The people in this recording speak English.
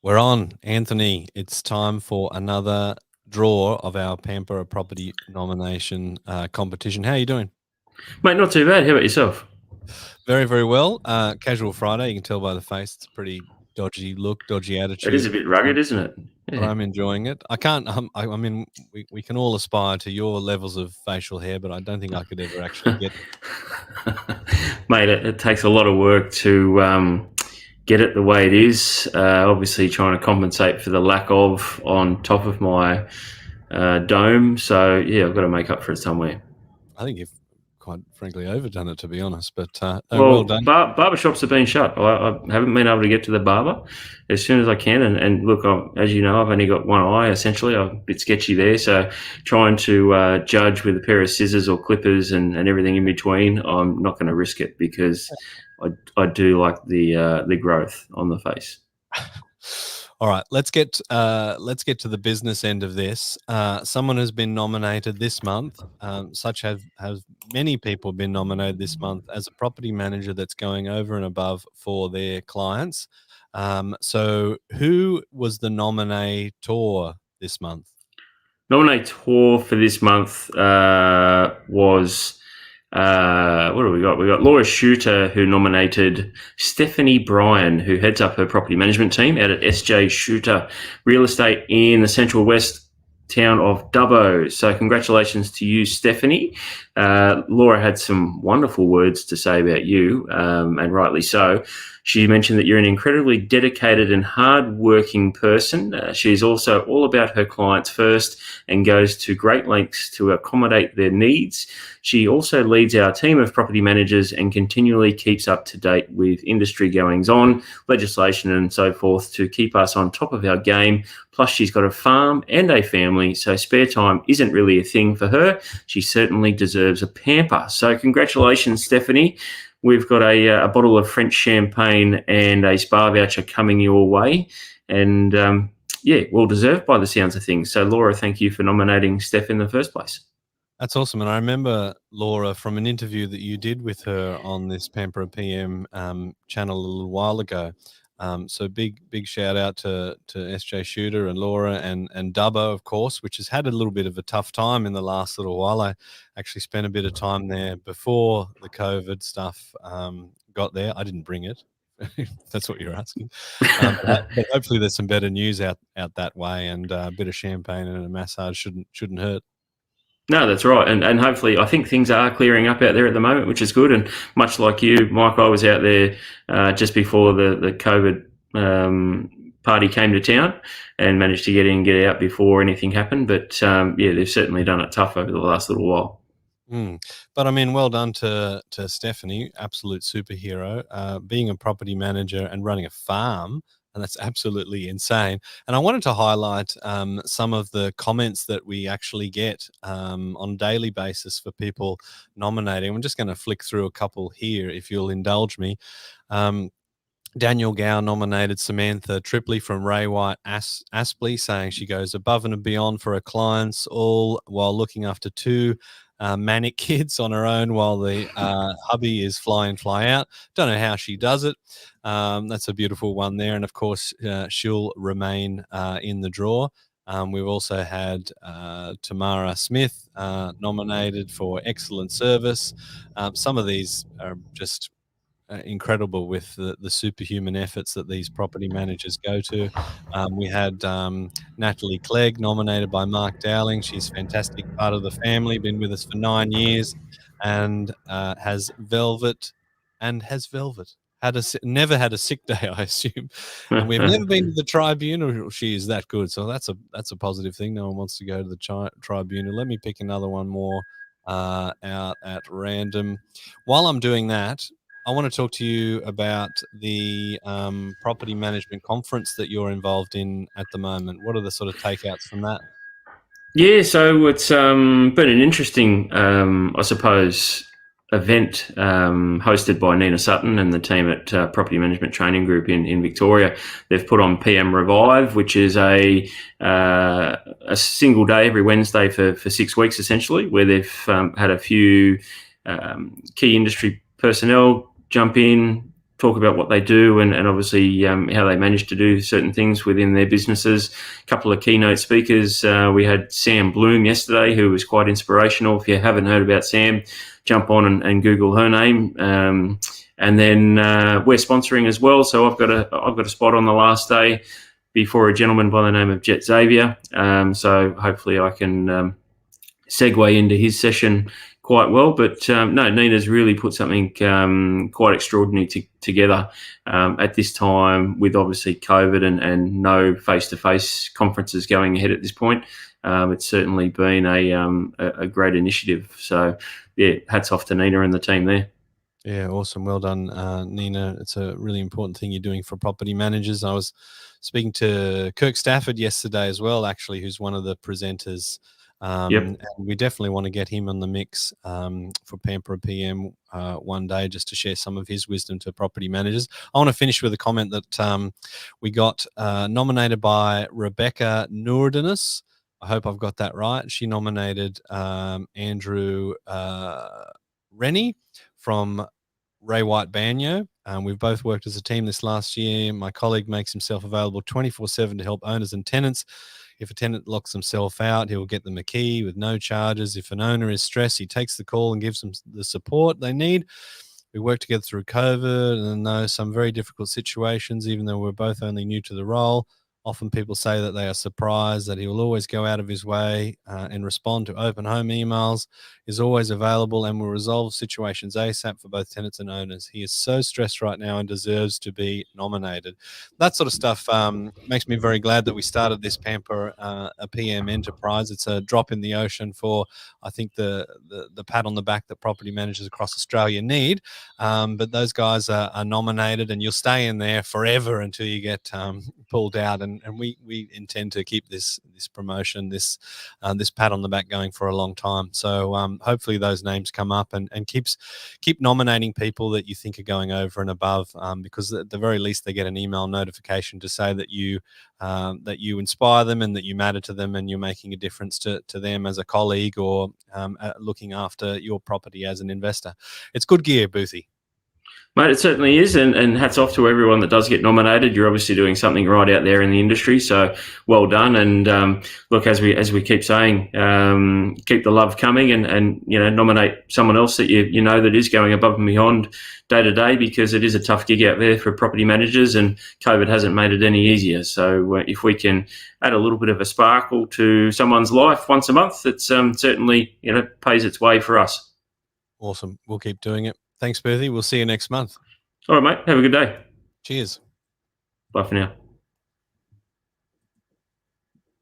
We're on, Anthony. It's time for another draw of our Pamper A Property nomination competition. How are you doing? Mate, not too bad. How about yourself? Very, very well. Casual Friday. You can tell by the face. It's a pretty dodgy look, dodgy It is attitude. a bit rugged, isn't it? But Yeah. I'm enjoying it. I can't. I mean, we can all aspire to your levels of facial hair, but I don't think I could ever actually get. Mate, it takes a lot of work to get it the way it is. Obviously, trying to compensate for the lack of on top of my dome. So, yeah, I've got to make up for it somewhere. I think you've quite frankly overdone it, to be honest. But no, well Well, done. barbershops have been shut. I haven't been able to get to the barber as soon as I can. And look, as you know, I've only got one eye, essentially. I'm a bit sketchy there. So trying to judge with a pair of scissors or clippers and everything in between, I'm not going to risk it because I do like the growth on the face. All right, let's get to the business end of this. Someone has been nominated this month, such have many people been nominated this month as a property manager that's going over and above for their clients. So, who was the nominator this month? Nominator for this month was what do we got? We got Laura Shooter, who nominated Stephanie Bryan, who heads up her property management team out at SJ Shooter Real Estate in the Central West town of Dubbo. So congratulations to you, Stephanie. Laura had some wonderful words to say about you, and rightly so. She mentioned that you're an incredibly dedicated and hard-working person. She's also all about her clients first and goes to great lengths to accommodate their needs. She also leads our team of property managers and continually keeps up to date with industry goings on, legislation and so forth to keep us on top of our game. Plus, she's got a farm and a family, so spare time isn't really a thing for her. She certainly deserves a pamper. So congratulations, Stephanie. We've got a bottle of French champagne and a spa voucher coming your way. And yeah, well deserved by the sounds of things. So, Laura, thank you for nominating Steph in the first place. That's awesome. And I remember, Laura, from an interview that you did with her on this Pamper A PM channel a little while ago. So big shout out to SJ Shooter and Laura and Dubbo, of course, which has had a little bit of a tough time in the last little while. I actually spent a bit of time there before the COVID stuff got there. I didn't bring it. That's what you're asking. But hopefully there's some better news out that way, and a bit of champagne and a massage shouldn't hurt. No, that's right. And hopefully, I think things are clearing up out there at the moment, which is good. And much like you, Mike, I was out there just before the COVID party came to town and managed to get in and get out before anything happened. But yeah, they've certainly done it tough over the last little while. But I mean, well done to Stephanie, absolute superhero, being a property manager and running a farm. And that's absolutely insane. And I wanted to highlight some of the comments that we actually get on a daily basis for people nominating. I'm just going to flick through a couple here, if you'll indulge me. Daniel Gow nominated Samantha Tripley from Ray White Aspley, saying she goes above and beyond for her clients, all while looking after two manic kids on her own while the hubby is fly in, fly out. Don't know how she does it. That's a beautiful one there. And of course, she'll remain in the draw. We've also had Tamara Smith nominated for excellent service. Some of these are just incredible with the superhuman efforts that these property managers go to. We had Natalie Clegg nominated by Mark Dowling. She's a fantastic part of the family, been with us for 9 years, and has velvet. Never had a sick day, I assume, and we've never been to the tribunal. She is that good, so that's a positive thing. No one wants to go to the tribunal. Let me pick another one more out at random. While I'm doing that, I want to talk to you about the property management conference that you're involved in at the moment. What are the sort of takeouts from that? Yeah, so it's been an interesting, I suppose, event hosted by Nina Sutton and the team at Property Management Training Group in Victoria. They've put on PM Revive, which is a single day every Wednesday for 6 weeks, essentially, where they've had a few key industry personnel jump in, talk about what they do and obviously how they manage to do certain things within their businesses. A couple of keynote speakers. We had Sam Bloom yesterday, who was quite inspirational. If you haven't heard about Sam, jump on and Google her name. And then we're sponsoring as well. So I've got a spot on the last day before a gentleman by the name of Jet Xavier. So hopefully I can segue into his session quite well. But no, Nina's really put something quite extraordinary together at this time, with obviously COVID and no face-to-face conferences going ahead at this point. It's certainly been a great initiative. So yeah, hats off to Nina and the team there. Yeah, awesome. Well done, Nina. It's a really important thing you're doing for property managers. I was speaking to Kirk Stafford yesterday as well, actually, who's one of the presenters. Yep. And we definitely want to get him on the mix for Pamper A PM one day, just to share some of his wisdom to property managers. I want to finish with a comment that we got nominated by Rebecca Noordenis. I hope I've got that right. She nominated Andrew Rennie from Ray White Banyo. We've both worked as a team this last year. My colleague makes himself available 24/7 to help owners and tenants. If a tenant locks himself out, he'll get them a key with no charges. If an owner is stressed, he takes the call and gives them the support they need. We worked together through COVID and know some very difficult situations, even though we're both only new to the role. Often people say that they are surprised that he will always go out of his way and respond to open home emails, is always available, and will resolve situations ASAP for both tenants and owners. He is so stressed right now and deserves to be nominated. That sort of stuff makes me very glad that we started this Pamper A PM enterprise. It's a drop in the ocean for, I think, the pat on the back that property managers across Australia need. But those guys are nominated, and you'll stay in there forever until you get pulled out. And we intend to keep this promotion, this pat on the back going for a long time. So hopefully those names come up and keep nominating people that you think are going over and above, because at the very least they get an email notification to say that you inspire them and that you matter to them and you're making a difference to them as a colleague or looking after your property as an investor. It's good gear, Boothie. Mate, it certainly is, and hats off to everyone that does get nominated. You're obviously doing something right out there in the industry, so well done. And look, as we keep saying, keep the love coming, and nominate someone else that you know that is going above and beyond day to day, because it is a tough gig out there for property managers, and COVID hasn't made it any easier. So if we can add a little bit of a sparkle to someone's life once a month, it certainly pays its way for us. Awesome. We'll keep doing it. Thanks, Boothie. We'll see you next month. All right, mate. Have a good day. Cheers. Bye for now.